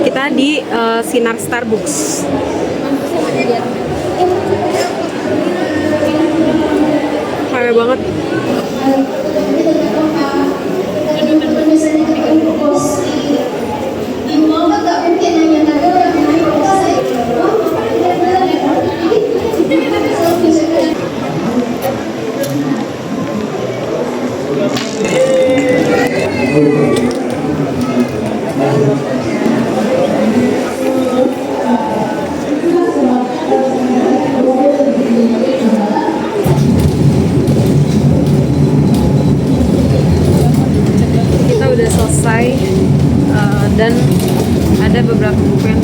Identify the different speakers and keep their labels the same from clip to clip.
Speaker 1: Kita di Sinar Starbucks. Kaya banget. Kita udah selesai dan ada beberapa buku yang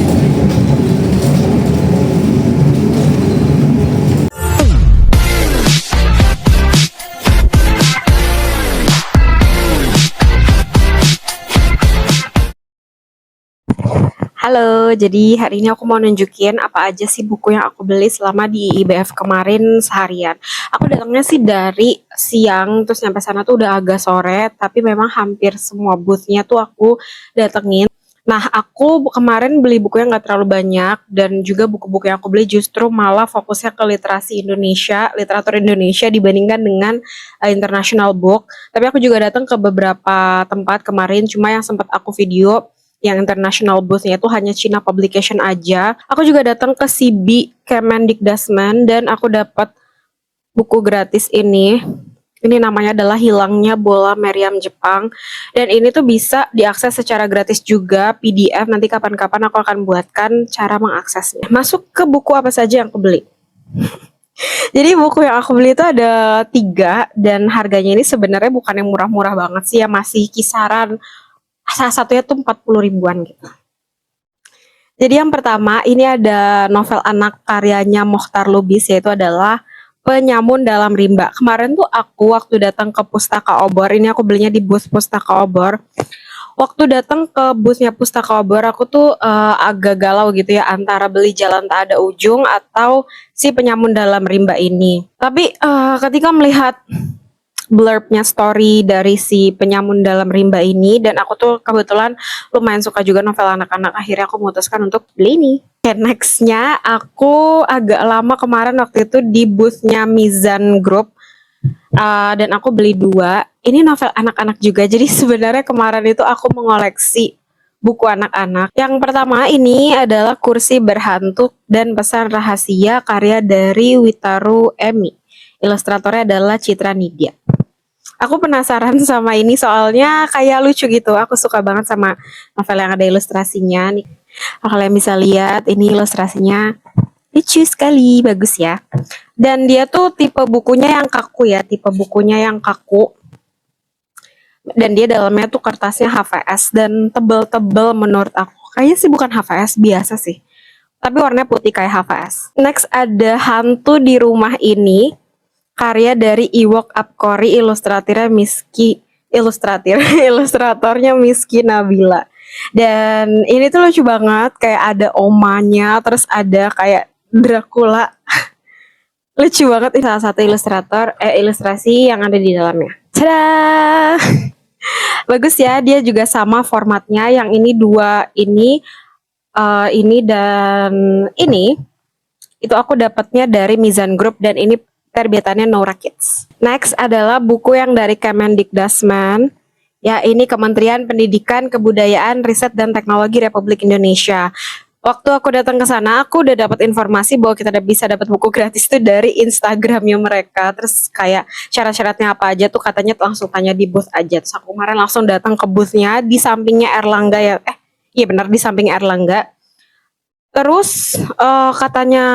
Speaker 1: Halo, jadi hari ini aku mau nunjukin apa aja sih buku yang aku beli selama di IBF kemarin seharian. Aku datangnya sih dari siang, terus nyampe sana tuh udah agak sore, tapi memang hampir semua boothnya tuh aku datengin. Nah, aku kemarin beli buku yang gak terlalu banyak, dan juga buku-buku yang aku beli justru malah fokusnya ke literasi Indonesia, literatur Indonesia dibandingkan dengan international book. Tapi aku juga datang ke beberapa tempat kemarin, cuma yang sempat aku video yang international booth-nya itu hanya China Publication aja. Aku juga datang ke CB Kemendikbudrismen dan aku dapat buku gratis ini. Ini namanya adalah Hilangnya Bola Meriam Jepang. Dan ini tuh bisa diakses secara gratis juga, PDF. Nanti kapan-kapan aku akan buatkan cara mengaksesnya. Masuk ke buku apa saja yang aku beli. Jadi buku yang aku beli itu ada 3 dan harganya ini sebenarnya bukan yang murah-murah banget sih ya, masih kisaran salah satunya tuh 40 ribuan gitu. Jadi yang pertama ini ada novel anak karyanya Mokhtar Lubis, yaitu adalah Penyamun Dalam Rimba. Kemarin tuh aku waktu datang ke Pustaka Obor, ini aku belinya di booth Pustaka Obor. Waktu datang ke boothnya Pustaka Obor aku tuh agak galau gitu ya, antara beli Jalan Tak Ada Ujung atau si Penyamun Dalam Rimba ini. Tapi ketika melihat blurbnya story dari si Penyamun Dalam Rimba ini, dan aku tuh kebetulan lumayan suka juga novel anak-anak, akhirnya aku memutuskan untuk beli ini. Okay, nextnya aku agak lama kemarin waktu itu di boothnya Mizan Group, dan aku beli 2. Ini novel anak-anak juga, jadi sebenarnya kemarin itu aku mengoleksi buku anak-anak. Yang pertama ini adalah Kursi Berhantu dan Pesan Rahasia, karya dari Witaru Emi. Ilustratornya adalah Citra Nidya. Aku penasaran sama ini soalnya kayak lucu gitu. Aku suka banget sama novel yang ada ilustrasinya nih. Kalian bisa lihat ini ilustrasinya lucu sekali, bagus ya. Dan dia tuh tipe bukunya yang kaku ya, tipe bukunya yang kaku. Dan dia dalamnya tuh kertasnya HVS dan tebel-tebel menurut aku. Kayaknya sih bukan HVS biasa sih, tapi warnanya putih kayak HVS. Next ada Hantu di Rumah Ini, karya dari Iwok Apkori, ilustratornya Miski Nabila. Dan ini tuh lucu banget, kayak ada omanya, terus ada kayak Dracula. Lucu banget, ini salah satu ilustrasi yang ada di dalamnya. Tada! Bagus ya, dia juga sama formatnya, yang ini 2 ini dan ini. Itu aku dapatnya dari Mizan Group dan ini terbitannya Nora Kids. Next adalah buku yang dari Kemendikbudrismen. Ya, ini Kementerian Pendidikan, Kebudayaan, Riset dan Teknologi Republik Indonesia. Waktu aku datang ke sana, aku udah dapat informasi bahwa kita bisa dapat buku gratis itu dari Instagramnya mereka. Terus kayak syarat-syaratnya apa aja tuh katanya langsung tanya di booth aja. Terus aku kemarin langsung datang ke boothnya di sampingnya Erlangga ya. Iya benar, di samping Erlangga. Terus katanya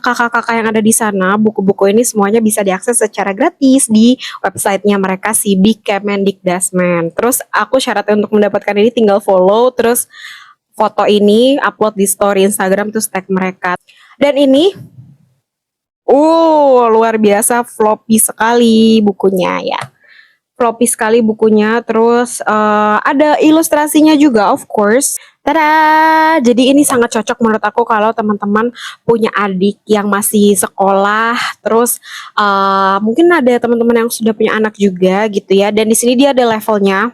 Speaker 1: kakak-kakak yang ada di sana, buku-buku ini semuanya bisa diakses secara gratis di websitenya mereka, CB Kemendikbudrismen. Terus aku syaratnya untuk mendapatkan ini tinggal follow, terus foto ini upload di story Instagram, terus tag mereka. Dan ini luar biasa floppy sekali bukunya ya. floppy sekali bukunya, terus ada ilustrasinya juga of course. Tada! Jadi ini sangat cocok menurut aku kalau teman-teman punya adik yang masih sekolah, terus mungkin ada teman-teman yang sudah punya anak juga gitu ya. Dan di sini dia ada levelnya.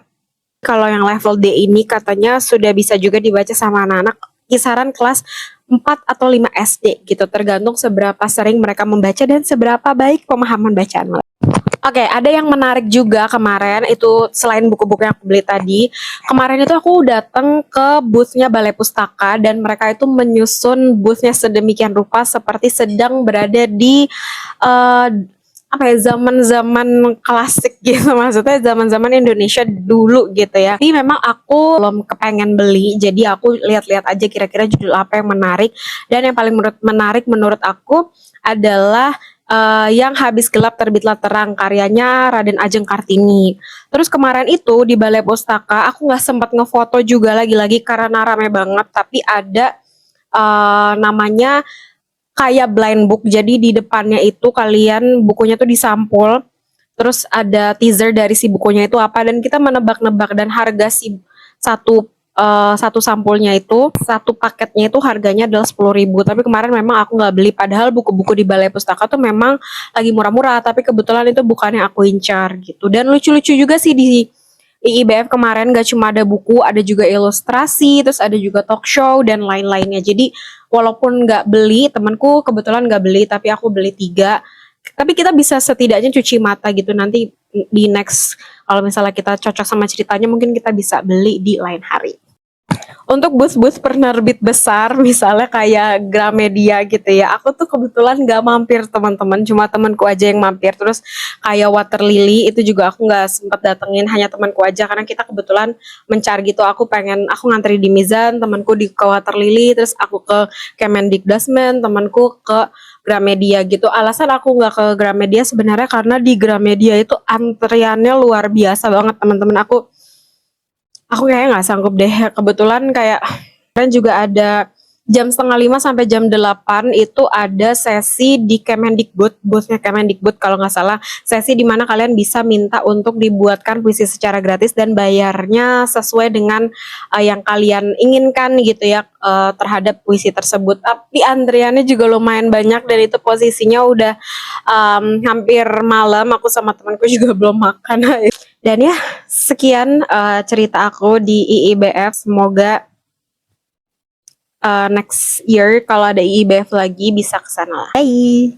Speaker 1: Kalau yang level D ini katanya sudah bisa juga dibaca sama anak-anak kisaran kelas 4 atau 5 SD gitu, tergantung seberapa sering mereka membaca dan seberapa baik pemahaman bacaan mereka. Oke, ada yang menarik juga kemarin itu selain buku-buku yang aku beli tadi. Kemarin itu aku datang ke booth-nya Balai Pustaka dan mereka itu menyusun booth-nya sedemikian rupa seperti sedang berada di eh, apa ya, zaman-zaman klasik gitu, maksudnya zaman-zaman Indonesia dulu gitu ya. Jadi memang aku belum kepengen beli, jadi aku lihat-lihat aja kira-kira judul apa yang menarik. Dan yang paling menarik menurut aku adalah yang Habis Gelap Terbitlah Terang, karyanya Raden Ajeng Kartini. Terus kemarin itu di Balai Pustaka aku nggak sempat ngefoto juga lagi-lagi karena rame banget, tapi ada namanya kayak blind book. Jadi di depannya itu kalian bukunya tuh disampul, terus ada teaser dari si bukunya itu apa, dan kita menebak-nebak, dan harga si satu sampulnya itu, satu paketnya itu harganya adalah 10.000. Tapi kemarin memang aku nggak beli, padahal buku-buku di Balai Pustaka tuh memang lagi murah-murah, tapi kebetulan itu bukannya aku incar gitu. Dan lucu-lucu juga sih di IIBF kemarin, gak cuma ada buku, ada juga ilustrasi, terus ada juga talk show dan lain-lainnya. Jadi walaupun nggak beli, temanku kebetulan nggak beli, tapi aku beli 3. Tapi kita bisa setidaknya cuci mata gitu, nanti di next kalau misalnya kita cocok sama ceritanya mungkin kita bisa beli di lain hari. Untuk booth-booth penerbit besar, misalnya kayak Gramedia gitu ya, aku tuh kebetulan nggak mampir teman-teman, cuma temanku aja yang mampir. Terus kayak Water Lily itu juga aku nggak sempat datengin, hanya temanku aja karena kita kebetulan mencari gitu. Aku ngantri di Mizan, temanku ke Water Lily, terus aku ke Kemendikbudmen, temanku ke Gramedia gitu. Alasan aku nggak ke Gramedia sebenarnya karena di Gramedia itu antriannya luar biasa banget teman-teman. Aku kayaknya nggak sanggup deh. Kebetulan kayak kemarin juga ada jam 4:30 sampai jam 8 itu ada sesi di Kemendikbud, boothnya Kemendikbud kalau nggak salah. Sesi di mana kalian bisa minta untuk dibuatkan puisi secara gratis dan bayarnya sesuai dengan yang kalian inginkan gitu ya, terhadap puisi tersebut. Tapi antriannya juga lumayan banyak dan itu posisinya udah hampir malam. Aku sama temanku juga belum makan. Dan ya, sekian cerita aku di IIBF. Semoga next year kalau ada IIBF lagi bisa kesana. Bye.